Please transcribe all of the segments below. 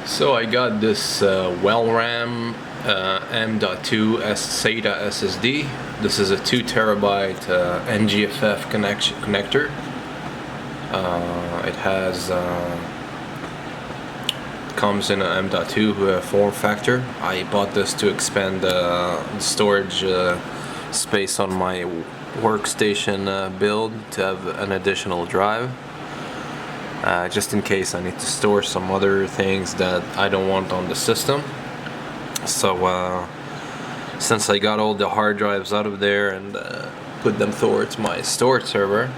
So I got this Walram M.2 SATA SSD. This is a 2 terabyte NGFF connector. It has comes in an M.2 form factor. I bought this to expand the storage space on my workstation build to have an additional drive. Just in case I need to store some other things that I don't want on the system. So since I got all the hard drives out of there and put them towards my storage server,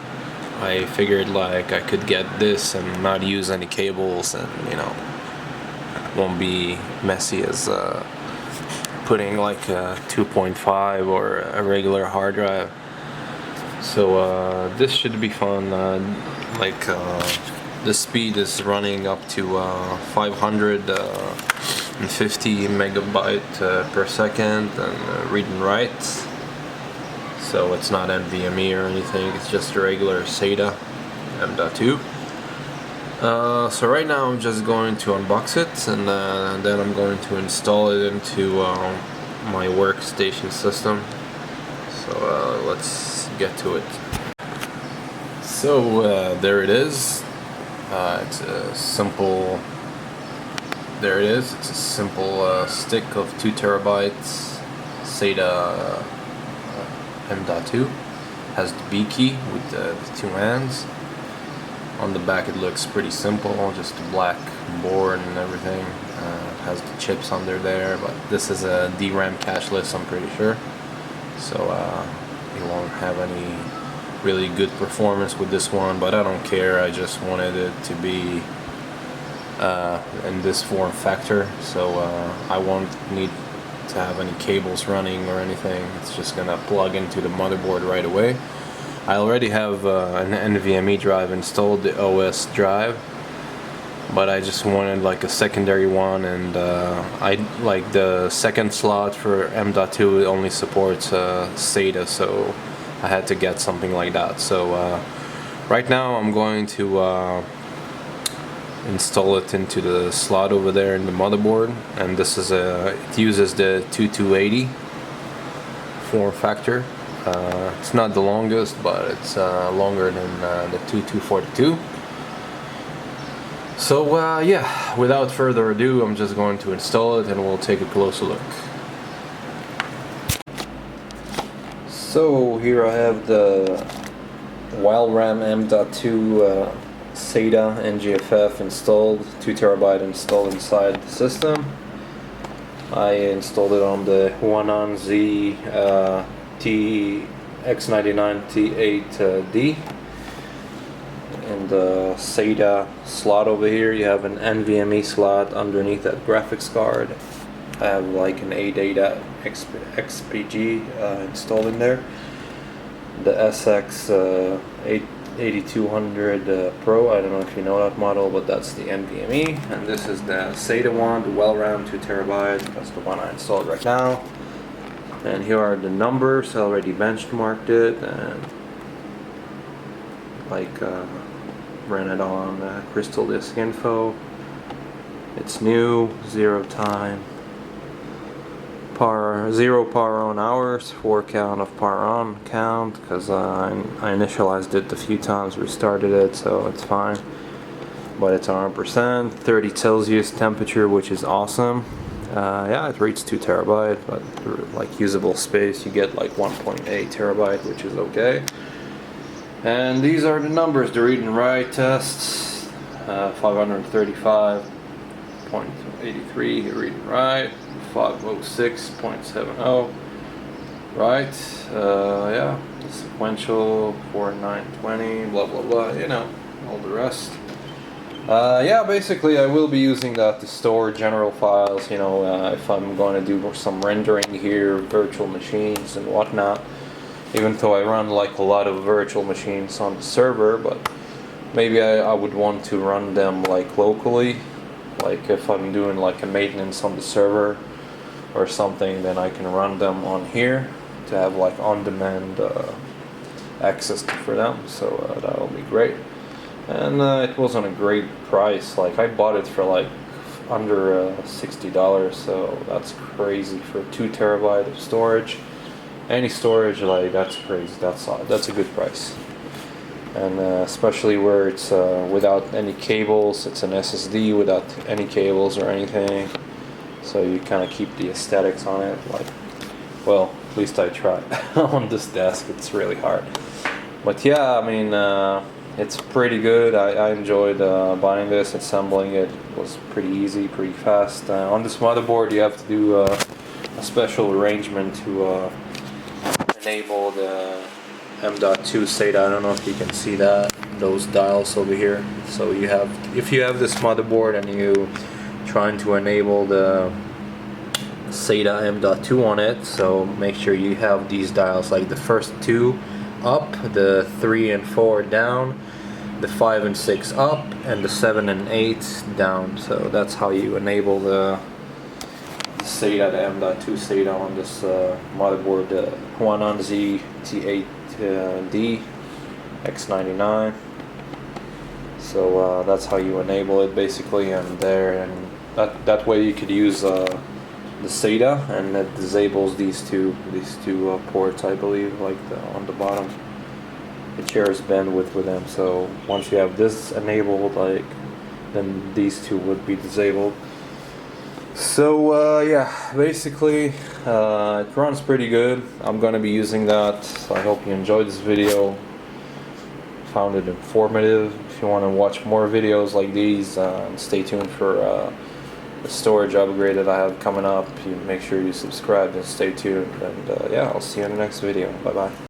I figured like I could get this and not use any cables, and won't be messy as putting like a 2.5 or a regular hard drive. So this should be fun. The speed is running up to 550 megabyte per second and read and write. So it's not NVMe or anything, it's just a regular SATA M.2. So right now I'm just going to unbox it, and then I'm going to install it into my workstation system. So let's get to it. So there it is. It's a simple. There it is. It's a simple stick of 2 terabytes SATA M.2. Has the B key with the 2 hands. On the back it looks pretty simple, just a black board and everything. It has the chips under there, but this is a DRAM cache-less, I'm pretty sure. So you won't have any really good performance with this one, but I don't care. I just wanted it to be in this form factor, so I won't need to have any cables running or anything. It's just gonna plug into the motherboard right away. I already have an NVMe drive installed, the OS drive, but I just wanted like a secondary one, and I like the second slot for M.2 only supports SATA, so I had to get something like that. So right now I'm going to install it into the slot over there in the motherboard, and this is it uses the 2280 form factor. It's not the longest, but it's longer than the 2242. So yeah, without further ado, I'm just going to install it and we'll take a closer look. So here I have the Walram M.2 SATA NGFF installed, 2 terabyte installed inside the system. I installed it on the Huanan Z X99 T8D. In the SATA slot over here, you have an NVMe slot underneath that graphics card. I have like an ADATA XPG installed in there. The SX 8200 Pro, I don't know if you know that model, but that's the NVMe. And this is the SATA one, the Walram 2 terabyte. That's the one I installed right now. And here are the numbers. I already benchmarked it and ran it on Crystal Disk Info. It's new, 0 time. 0 power on hours, 4 count of power on count, because I initialized it a few times, restarted it, so it's fine. But it's 100%, 30 Celsius temperature, which is awesome. Yeah, it reads 2 terabyte, but like usable space, you get like 1.8 terabyte, which is okay. And these are the numbers, the read and write tests, 535.83 read and write. 506.70, right? Yeah, the sequential 4920, blah blah blah, all the rest. Yeah, basically I will be using that to store general files, if I'm going to do some rendering here, virtual machines and whatnot. Even though I run like a lot of virtual machines on the server, but maybe I would want to run them like locally. Like if I'm doing like a maintenance on the server or something, then I can run them on here to have like on-demand access for them, so that'll be great. And it wasn't a great price. Like I bought it for like under $60, so that's crazy for 2 terabyte of storage. Any storage, like, that's crazy. That's a good price, and especially where it's without any cables. It's an SSD without any cables or anything, so you kind of keep the aesthetics on it. Like, well, at least I try. On this desk, it's really hard, but yeah, I mean, it's pretty good. I enjoyed buying this. Assembling it was pretty easy, pretty fast. On this motherboard, you have to do a special arrangement to enable the M.2 SATA. I don't know if you can see that, those dials over here. So you have, if you have this motherboard and you trying to enable the SATA M.2 on it, so make sure you have these dials, like the first 2 up, the 3 and 4 down, the 5 and 6 up, and the 7 and 8 down. So that's how you enable the SATA, the M.2 SATA on this motherboard, the Walram T8D X99. So that's how you enable it basically, and that way you could use the SATA, and it disables these two ports, I believe, like on the bottom. It shares bandwidth with them. So once you have this enabled, like, then these two would be disabled. So yeah, basically it runs pretty good. I'm gonna be using that. So I hope you enjoyed this video, found it informative. If you want to watch more videos like these, stay tuned for the storage upgrade that I have coming up. You make sure you subscribe and stay tuned, and yeah, I'll see you in the next video. Bye bye.